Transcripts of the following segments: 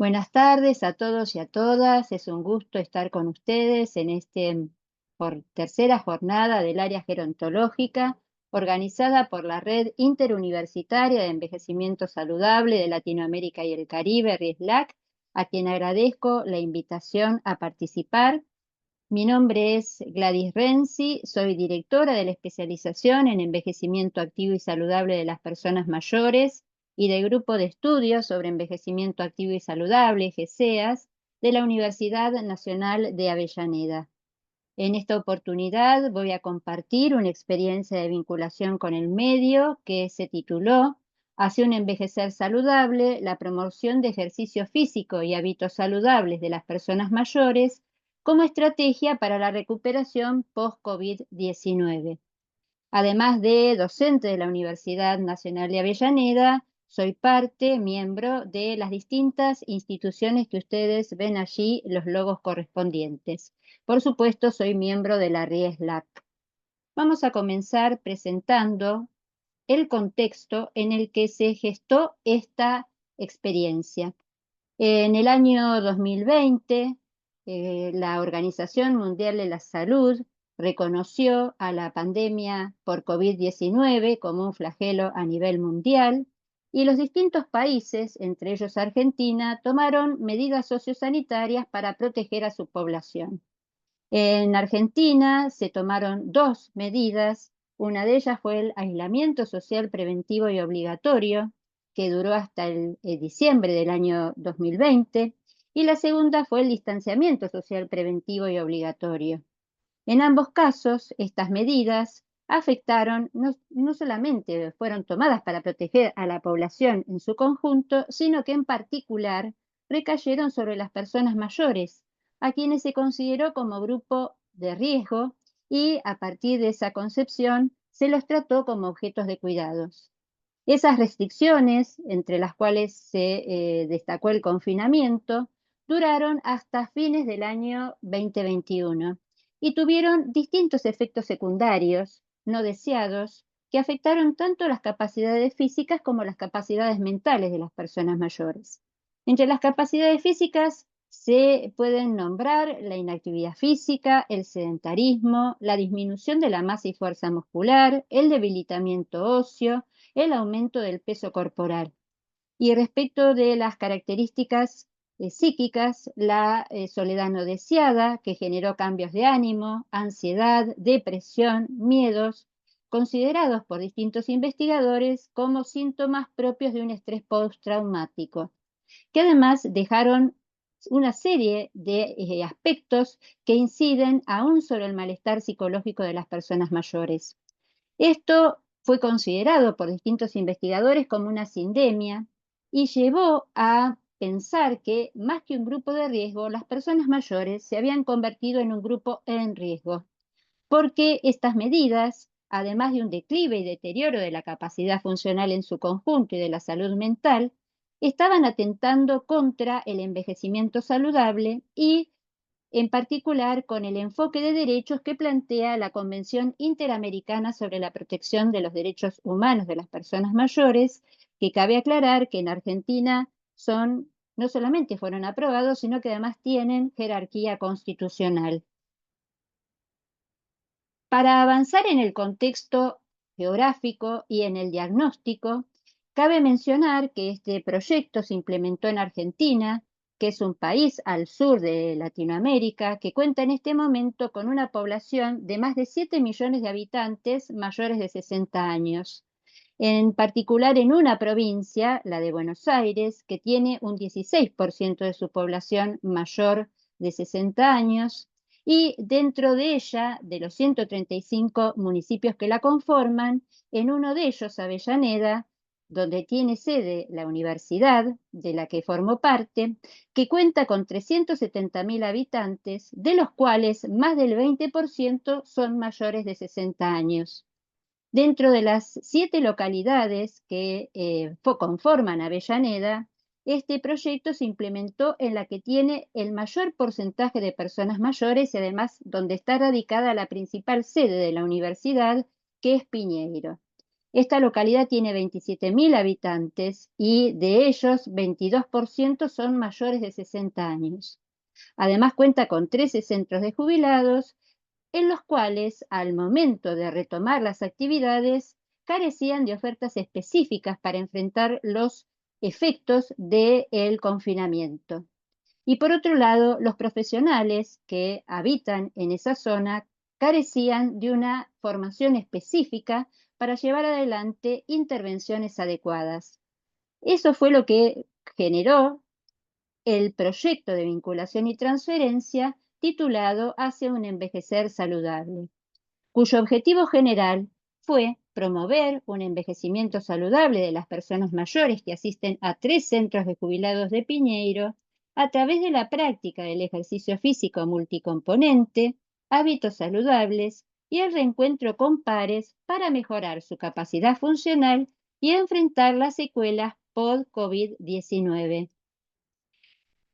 Buenas tardes a todos y a todas. Es un gusto estar con ustedes en por tercera jornada del área gerontológica organizada por la Red Interuniversitaria de Envejecimiento Saludable de Latinoamérica y el Caribe, RIESLAC, a quien agradezco la invitación a participar. Mi nombre es Gladys Renzi, soy directora de la especialización en envejecimiento activo y saludable de las personas mayores y del Grupo de Estudios sobre Envejecimiento Activo y Saludable, GESEAS, de la Universidad Nacional de Avellaneda. En esta oportunidad voy a compartir una experiencia de vinculación con el medio que se tituló Hacia un envejecer saludable, la promoción de ejercicio físico y hábitos saludables de las personas mayores como estrategia para la recuperación post-COVID-19. Además de docente de la Universidad Nacional de Avellaneda, soy miembro de las distintas instituciones que ustedes ven allí, los logos correspondientes. Por supuesto, soy miembro de la RIESLAC. Vamos a comenzar presentando el contexto en el que se gestó esta experiencia. En el año 2020, la Organización Mundial de la Salud reconoció a la pandemia por COVID-19 como un flagelo a nivel mundial y los distintos países, entre ellos Argentina, tomaron medidas sociosanitarias para proteger a su población. En Argentina se tomaron dos medidas. Una de ellas fue el aislamiento social preventivo y obligatorio, que duró hasta el diciembre del año 2020, y la segunda fue el distanciamiento social preventivo y obligatorio. En ambos casos, estas medidas afectaron, no solamente fueron tomadas para proteger a la población en su conjunto, sino que en particular recayeron sobre las personas mayores, a quienes se consideró como grupo de riesgo y a partir de esa concepción se los trató como objetos de cuidados. Esas restricciones, entre las cuales se destacó el confinamiento, duraron hasta fines del año 2021 y tuvieron distintos efectos secundarios no deseados que afectaron tanto las capacidades físicas como las capacidades mentales de las personas mayores. Entre las capacidades físicas se pueden nombrar la inactividad física, el sedentarismo, la disminución de la masa y fuerza muscular, el debilitamiento óseo, el aumento del peso corporal. Y respecto de las características psíquicas, la soledad no deseada, que generó cambios de ánimo, ansiedad, depresión, miedos, considerados por distintos investigadores como síntomas propios de un estrés postraumático, que además dejaron una serie de aspectos que inciden aún sobre el malestar psicológico de las personas mayores. Esto fue considerado por distintos investigadores como una sindemia y llevó a pensar que, más que un grupo de riesgo, las personas mayores se habían convertido en un grupo en riesgo, porque estas medidas, además de un declive y deterioro de la capacidad funcional en su conjunto y de la salud mental, estaban atentando contra el envejecimiento saludable y en particular con el enfoque de derechos que plantea la Convención Interamericana sobre la Protección de los Derechos Humanos de las Personas Mayores, que cabe aclarar que en Argentina no solamente fueron aprobados, sino que además tienen jerarquía constitucional. Para avanzar en el contexto geográfico y en el diagnóstico, cabe mencionar que este proyecto se implementó en Argentina, que es un país al sur de Latinoamérica, que cuenta en este momento con una población de más de 7 millones de habitantes mayores de 60 años. En particular en una provincia, la de Buenos Aires, que tiene un 16% de su población mayor de 60 años, y dentro de ella, de los 135 municipios que la conforman, en uno de ellos, Avellaneda, donde tiene sede la universidad de la que formó parte, que cuenta con 370.000 habitantes, de los cuales más del 20% son mayores de 60 años. Dentro de las 7 localidades que conforman Avellaneda, este proyecto se implementó en la que tiene el mayor porcentaje de personas mayores y además donde está radicada la principal sede de la universidad, que es Piñeiro. Esta localidad tiene 27.000 habitantes y de ellos 22% son mayores de 60 años. Además cuenta con 13 centros de jubilados en los cuales al momento de retomar las actividades carecían de ofertas específicas para enfrentar los efectos del confinamiento. Y por otro lado, los profesionales que habitan en esa zona carecían de una formación específica para llevar adelante intervenciones adecuadas. Eso fue lo que generó el proyecto de vinculación y transferencia titulado Hacia un envejecer saludable, cuyo objetivo general fue promover un envejecimiento saludable de las personas mayores que asisten a 3 centros de jubilados de Piñeiro a través de la práctica del ejercicio físico multicomponente, hábitos saludables y el reencuentro con pares para mejorar su capacidad funcional y enfrentar las secuelas post-COVID-19.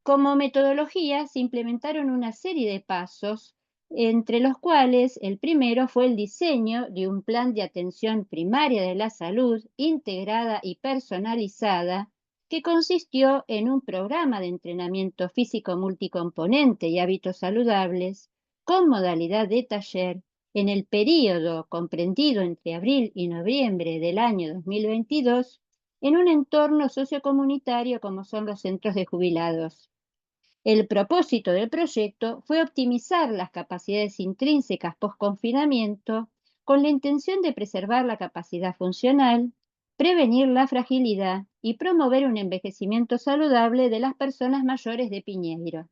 Como metodología se implementaron una serie de pasos, entre los cuales el primero fue el diseño de un plan de atención primaria de la salud integrada y personalizada, que consistió en un programa de entrenamiento físico multicomponente y hábitos saludables, con modalidad de taller, en el período comprendido entre abril y noviembre del año 2022, en un entorno sociocomunitario como son los centros de jubilados. El propósito del proyecto fue optimizar las capacidades intrínsecas post-confinamiento con la intención de preservar la capacidad funcional, prevenir la fragilidad y promover un envejecimiento saludable de las personas mayores de Piñeiro.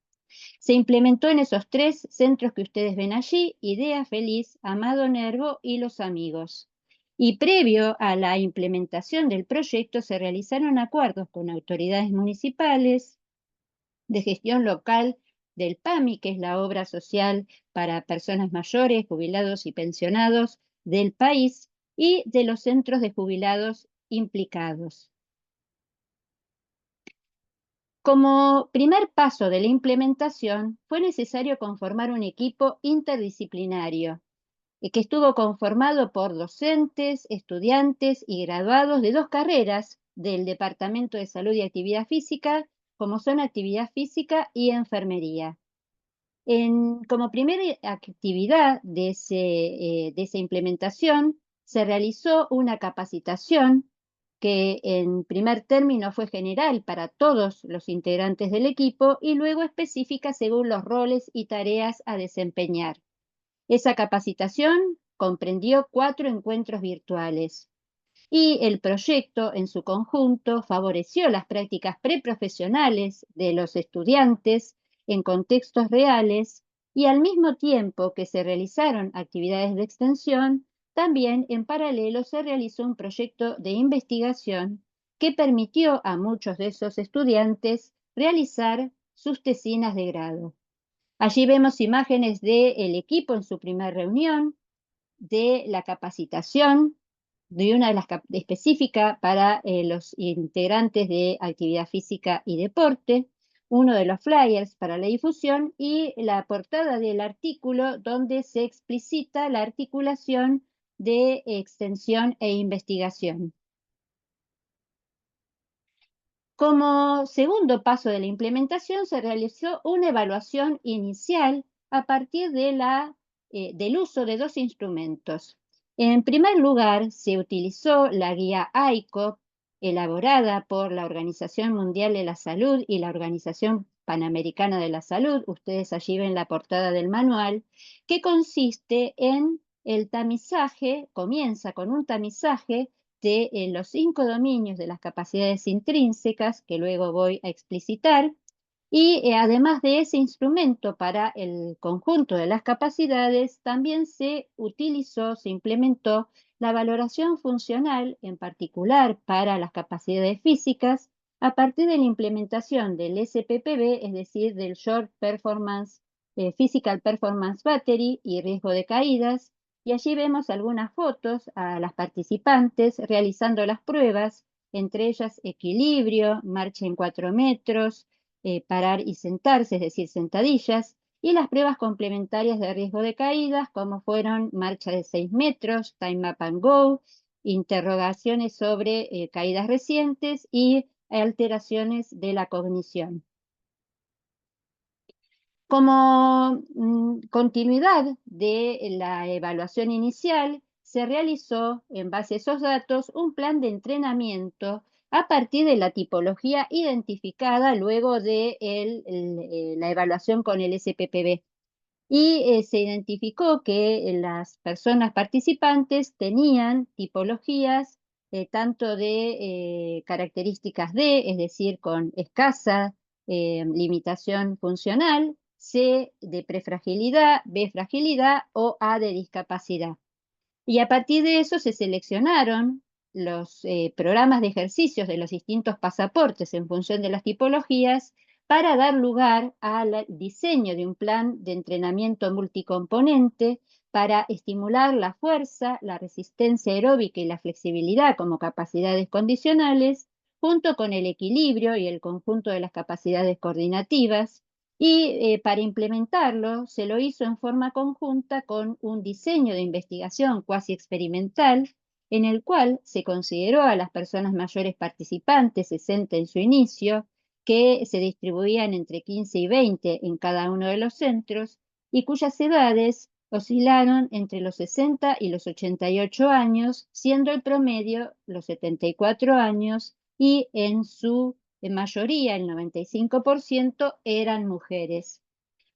Se implementó en esos 3 centros que ustedes ven allí: Idea Feliz, Amado Nervo y Los Amigos. Y previo a la implementación del proyecto se realizaron acuerdos con autoridades municipales, de gestión local del PAMI, que es la obra social para personas mayores, jubilados y pensionados del país, y de los centros de jubilados implicados. Como primer paso de la implementación, fue necesario conformar un equipo interdisciplinario que estuvo conformado por docentes, estudiantes y graduados de 2 carreras del Departamento de Salud y Actividad Física, como son actividad física y enfermería. Como primera actividad de esa implementación, se realizó una capacitación que en primer término fue general para todos los integrantes del equipo y luego específica según los roles y tareas a desempeñar. Esa capacitación comprendió 4 encuentros virtuales y el proyecto en su conjunto favoreció las prácticas preprofesionales de los estudiantes en contextos reales y al mismo tiempo que se realizaron actividades de extensión, también en paralelo se realizó un proyecto de investigación que permitió a muchos de esos estudiantes realizar sus tesinas de grado. Allí vemos imágenes del equipo en su primera reunión, de la capacitación, de una de las específica para los integrantes de actividad física y deporte, uno de los flyers para la difusión y la portada del artículo donde se explicita la articulación de extensión e investigación. Como segundo paso de la implementación, se realizó una evaluación inicial a partir del uso de 2 instrumentos. En primer lugar, se utilizó la guía ICOP, elaborada por la Organización Mundial de la Salud y la Organización Panamericana de la Salud. Ustedes allí ven la portada del manual, que consiste en el tamizaje, comienza con un tamizaje de los 5 dominios de las capacidades intrínsecas, que luego voy a explicitar, y además de ese instrumento para el conjunto de las capacidades, también se utilizó, se implementó la valoración funcional, en particular para las capacidades físicas, a partir de la implementación del SPPB, es decir, del Short Performance, Physical Performance Battery y riesgo de caídas, y allí vemos algunas fotos a las participantes realizando las pruebas, entre ellas equilibrio, marcha en 4 metros, parar y sentarse, es decir, sentadillas, y las pruebas complementarias de riesgo de caídas, como fueron marcha de 6 metros, time up and go, interrogaciones sobre caídas recientes y alteraciones de la cognición. Como continuidad de la evaluación inicial, se realizó, en base a esos datos, un plan de entrenamiento a partir de la tipología identificada luego de la evaluación con el SPPB. Y se identificó que las personas participantes tenían tipologías tanto de características D, es decir, con escasa limitación funcional, C de prefragilidad, B fragilidad o A de discapacidad. Y a partir de eso se seleccionaron los programas de ejercicios de los distintos pasaportes en función de las tipologías para dar lugar al diseño de un plan de entrenamiento multicomponente para estimular la fuerza, la resistencia aeróbica y la flexibilidad como capacidades condicionales, junto con el equilibrio y el conjunto de las capacidades coordinativas, y para implementarlo se lo hizo en forma conjunta con un diseño de investigación cuasi experimental en el cual se consideró a las personas mayores participantes, 60 en su inicio, que se distribuían entre 15 y 20 en cada uno de los centros y cuyas edades oscilaron entre los 60 y los 88 años, siendo el promedio los 74 años y en su mayoría, el 95%, eran mujeres.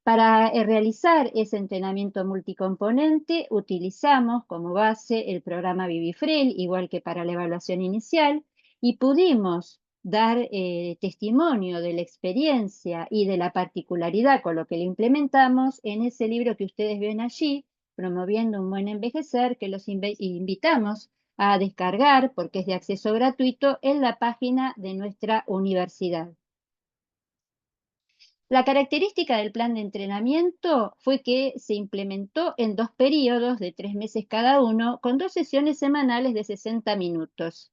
Para realizar ese entrenamiento multicomponente utilizamos como base el programa Vivifrel, igual que para la evaluación inicial, y pudimos dar testimonio de la experiencia y de la particularidad con lo que lo implementamos en ese libro que ustedes ven allí, Promoviendo un buen envejecer, que los invitamos a descargar porque es de acceso gratuito en la página de nuestra universidad. La característica del plan de entrenamiento fue que se implementó en 2 periodos de 3 meses cada uno, con 2 sesiones semanales de 60 minutos.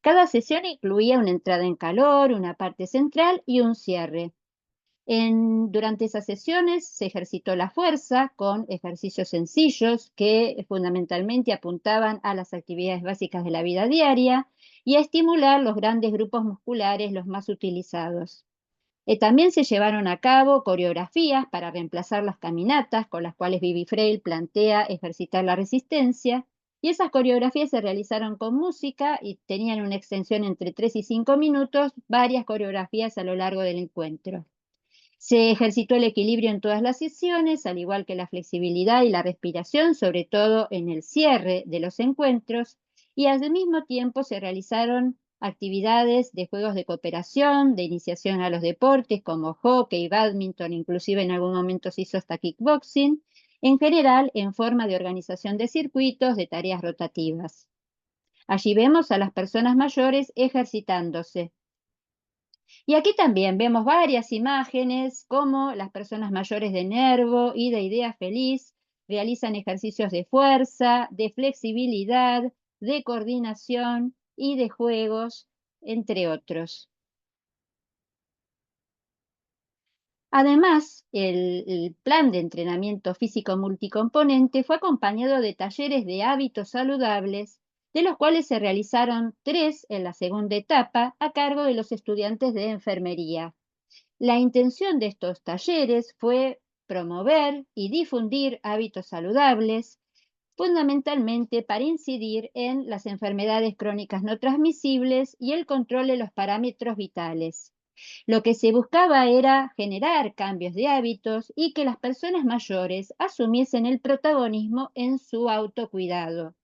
Cada sesión incluía una entrada en calor, una parte central y un cierre. Durante esas sesiones se ejercitó la fuerza con ejercicios sencillos que fundamentalmente apuntaban a las actividades básicas de la vida diaria y a estimular los grandes grupos musculares, los más utilizados. También se llevaron a cabo coreografías para reemplazar las caminatas con las cuales Vivi Freil plantea ejercitar la resistencia, y esas coreografías se realizaron con música y tenían una extensión entre 3 y 5 minutos, varias coreografías a lo largo del encuentro. Se ejercitó el equilibrio en todas las sesiones, al igual que la flexibilidad y la respiración, sobre todo en el cierre de los encuentros, y al mismo tiempo se realizaron actividades de juegos de cooperación, de iniciación a los deportes como hockey, bádminton, inclusive en algún momento se hizo hasta kickboxing, en general en forma de organización de circuitos de tareas rotativas. Allí vemos a las personas mayores ejercitándose. Y aquí también vemos varias imágenes como las personas mayores de Nervo y de Idea Feliz realizan ejercicios de fuerza, de flexibilidad, de coordinación y de juegos, entre otros. Además, el plan de entrenamiento físico multicomponente fue acompañado de talleres de hábitos saludables, de los cuales se realizaron 3 en la segunda etapa a cargo de los estudiantes de enfermería. La intención de estos talleres fue promover y difundir hábitos saludables, fundamentalmente para incidir en las enfermedades crónicas no transmisibles y el control de los parámetros vitales. Lo que se buscaba era generar cambios de hábitos y que las personas mayores asumiesen el protagonismo en su autocuidado.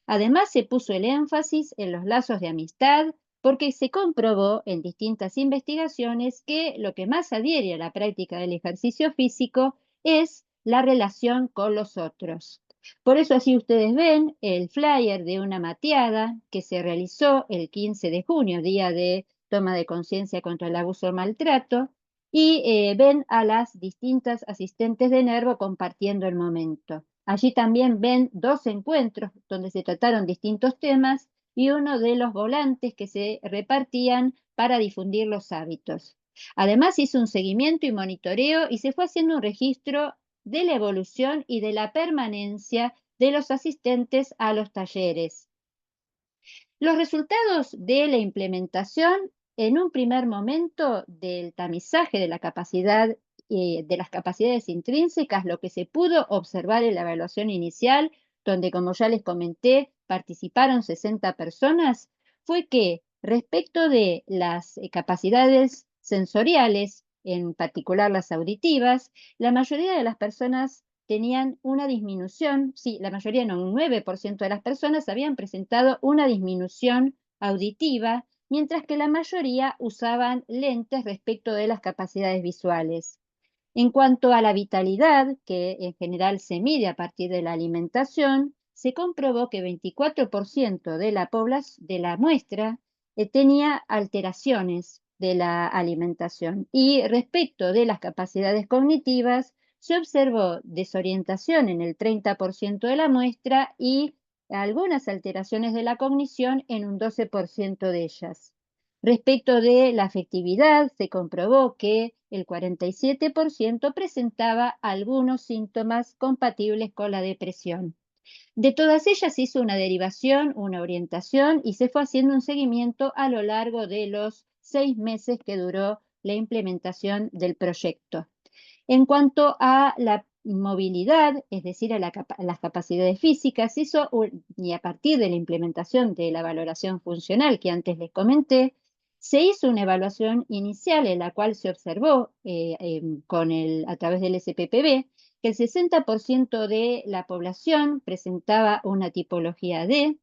Además, se puso el énfasis en los lazos de amistad porque se comprobó en distintas investigaciones que lo que más adhiere a la práctica del ejercicio físico es la relación con los otros. Por eso así ustedes ven el flyer de una mateada que se realizó el 15 de junio, día de toma de conciencia contra el abuso o maltrato, y ven a las distintas asistentes de Nervo compartiendo el momento. Allí también ven 2 encuentros donde se trataron distintos temas y uno de los volantes que se repartían para difundir los hábitos. Además, hizo un seguimiento y monitoreo y se fue haciendo un registro de la evolución y de la permanencia de los asistentes a los talleres. Los resultados de la implementación en un primer momento del tamizaje de la capacidad, de las capacidades intrínsecas, lo que se pudo observar en la evaluación inicial, donde, como ya les comenté, participaron 60 personas, fue que respecto de las capacidades sensoriales, en particular las auditivas, la mayoría de las personas tenían una disminución, sí, la mayoría no, un 9% de las personas habían presentado una disminución auditiva, mientras que la mayoría usaban lentes respecto de las capacidades visuales. En cuanto a la vitalidad, que en general se mide a partir de la alimentación, se comprobó que 24% de la muestra tenía alteraciones de la alimentación. Y respecto de las capacidades cognitivas, se observó desorientación en el 30% de la muestra y algunas alteraciones de la cognición en un 12% de ellas. Respecto de la afectividad, se comprobó que el 47% presentaba algunos síntomas compatibles con la depresión. De todas ellas se hizo una derivación, una orientación y se fue haciendo un seguimiento a lo largo de los 6 meses que duró la implementación del proyecto. En cuanto a la movilidad, es decir, a las capacidades físicas, y a partir de la implementación de la valoración funcional que antes les comenté, se hizo una evaluación inicial en la cual se observó a través del SPPB que el 60% de la población presentaba una tipología D,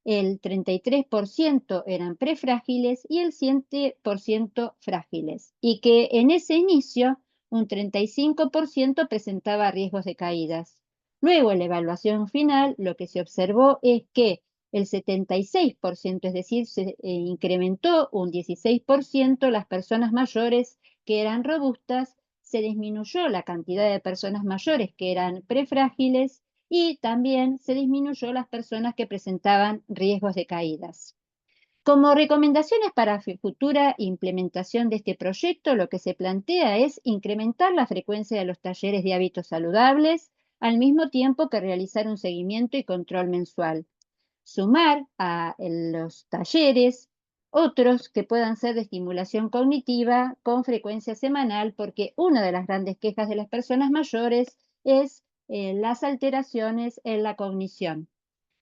el 33% eran prefrágiles y el 7% frágiles, y que en ese inicio un 35% presentaba riesgos de caídas. Luego, en la evaluación final, lo que se observó es que el 76%, es decir, se incrementó un 16% las personas mayores que eran robustas, se disminuyó la cantidad de personas mayores que eran prefrágiles y también se disminuyó las personas que presentaban riesgos de caídas. Como recomendaciones para futura implementación de este proyecto, lo que se plantea es incrementar la frecuencia de los talleres de hábitos saludables, al mismo tiempo que realizar un seguimiento y control mensual. Sumar a los talleres otros que puedan ser de estimulación cognitiva con frecuencia semanal, porque una de las grandes quejas de las personas mayores es las alteraciones en la cognición.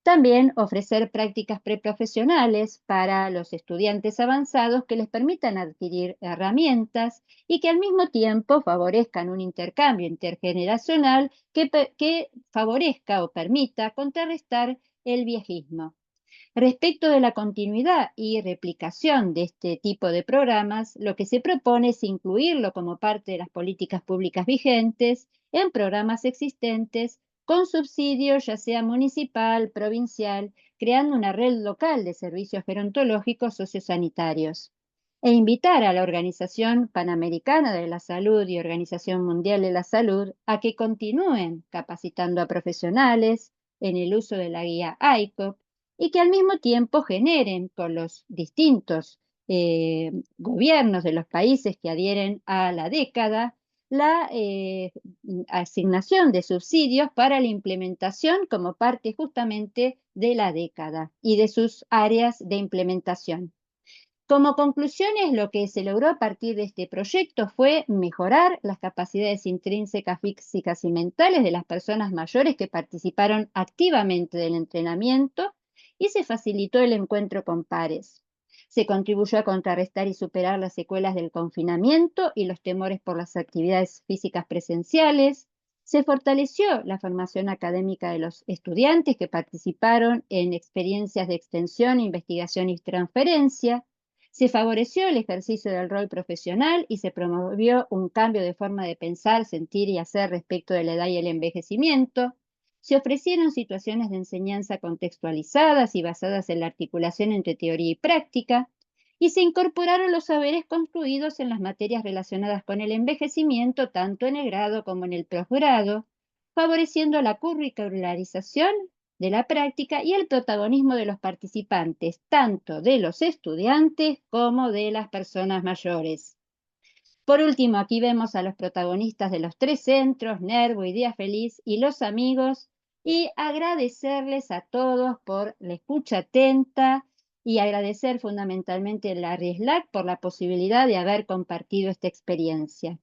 También ofrecer prácticas preprofesionales para los estudiantes avanzados que les permitan adquirir herramientas y que al mismo tiempo favorezcan un intercambio intergeneracional que favorezca o permita contrarrestar el viejismo. Respecto de la continuidad y replicación de este tipo de programas, lo que se propone es incluirlo como parte de las políticas públicas vigentes en programas existentes con subsidio, ya sea municipal, provincial, creando una red local de servicios gerontológicos sociosanitarios. E invitar a la Organización Panamericana de la Salud y Organización Mundial de la Salud a que continúen capacitando a profesionales en el uso de la guía ICOP y que al mismo tiempo generen con los distintos gobiernos de los países que adhieren a la década la asignación de subsidios para la implementación como parte justamente de la década y de sus áreas de implementación. Como conclusiones, lo que se logró a partir de este proyecto fue mejorar las capacidades intrínsecas físicas y mentales de las personas mayores que participaron activamente del entrenamiento y se facilitó el encuentro con pares. Se contribuyó a contrarrestar y superar las secuelas del confinamiento y los temores por las actividades físicas presenciales. Se fortaleció la formación académica de los estudiantes que participaron en experiencias de extensión, investigación y transferencia. Se favoreció el ejercicio del rol profesional y se promovió un cambio de forma de pensar, sentir y hacer respecto de la edad y el envejecimiento. Se ofrecieron situaciones de enseñanza contextualizadas y basadas en la articulación entre teoría y práctica, y se incorporaron los saberes construidos en las materias relacionadas con el envejecimiento, tanto en el grado como en el posgrado, favoreciendo la curricularización de la práctica y el protagonismo de los participantes, tanto de los estudiantes como de las personas mayores. Por último, aquí vemos a los protagonistas de los 3 centros, Nervo y Día Feliz, y los amigos, y agradecerles a todos por la escucha atenta y agradecer fundamentalmente a la RISLAC por la posibilidad de haber compartido esta experiencia.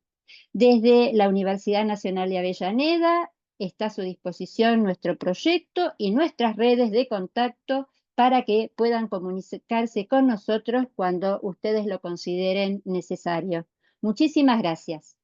Desde la Universidad Nacional de Avellaneda está a su disposición nuestro proyecto y nuestras redes de contacto para que puedan comunicarse con nosotros cuando ustedes lo consideren necesario. Muchísimas gracias.